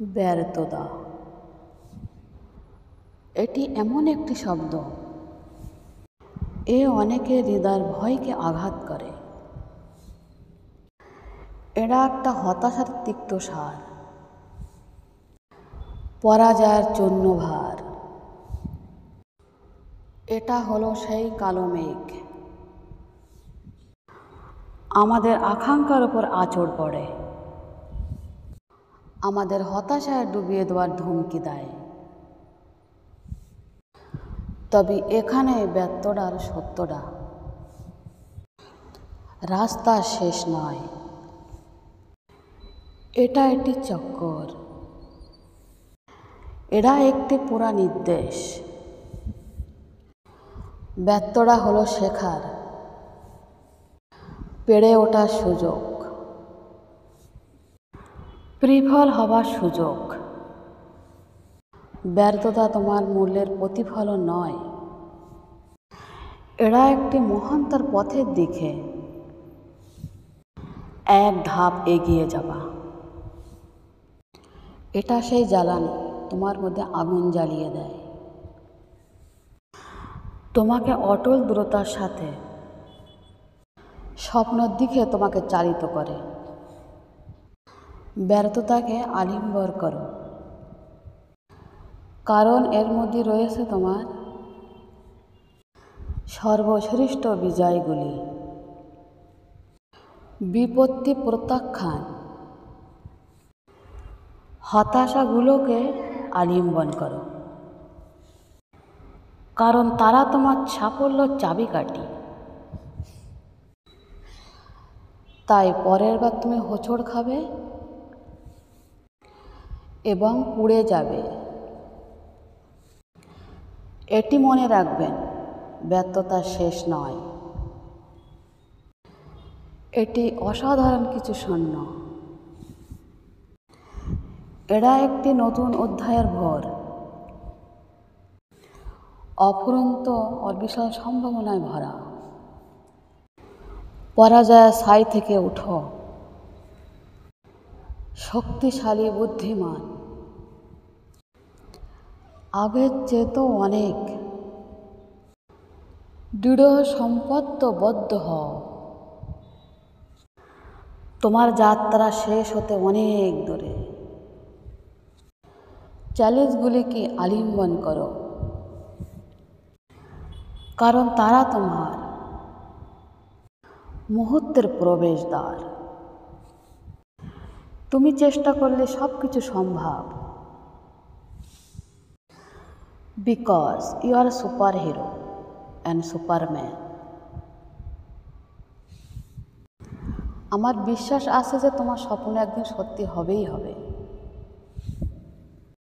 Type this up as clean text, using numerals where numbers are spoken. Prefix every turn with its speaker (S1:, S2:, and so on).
S1: ব্যর্থতা এটি এমন একটি শব্দ, এ অনেকের হৃদয়ের ভয়কে আঘাত করে। এরা একটা হতাশার তিক্ত সার, পরাজয়ের চূর্ণ ভার। এটা হলো সেই কালো মেঘ, আমাদের আকাঙ্ক্ষার উপর আঁচড় পড়ে, আমাদের হতাশায় ডুবিয়ে দেওয়ার ধমকি দেয়। তবে এখানে ব্যর্থতার সত্যটা, রাস্তা শেষ নয়, এটা একটি চক্কর, এরা একটি পুরা নির্দেশ। ব্যর্থতা হলো শেখার, পেরে ওঠার সুযোগ, বিফল হবার সুযোগ। ব্যর্থতা তোমার মূল্যের প্রতিফলন নয়, এরা একটি মহান্তর পথের দিকে এক ধাপ এগিয়ে যাবা। এটা সেই জ্বালানি তোমার মধ্যে আগুন জ্বালিয়ে দেয়, তোমাকে অটল দৃঢ়তার সাথে স্বপ্নের দিকে তোমাকে চালিত করে। ব্যর্থতাকে আলিঙ্গন করো, কারণ এর মধ্যে রয়েছে তোমার সর্বশ্রেষ্ঠ বিজয়গুলি। বিপত্তি প্রত্যাখ্যান, হতাশাগুলোকে আলিঙ্গন করো, কারণ তারা তোমার সাফল্যের চাবিকাঠি। তাই পরের বার তুমি হোঁচট খাবে এবং পুড়ে যাবে। এটি মনে রাখবেন, ব্যর্থতা শেষ নয়, এটি অসাধারণ কিছু শূন্য। এরা একটি নতুন অধ্যায়ের ভোর, অফুরন্ত অবিশাল সম্ভাবনায় ভরা। পরাজয়ের ছাই থেকে উঠো, শক্তিশালী বুদ্ধিমান, আগের চেয়েও অনেক দৃঢ় সম্পদবদ্ধ হও। তোমার যাত্রা শেষ হতে অনেক দূরে। চ্যালেঞ্জগুলিকে আলিঙ্গন করো, কারণ তারা তোমার মুহূর্তের প্রবেশদ্বার। তুমি চেষ্টা করলে সব কিছু সম্ভব, because you are super hero and Superman. আমার বিশ্বাস আছে যে তোমার স্বপ্ন একদিন সত্যি হবেই হবে।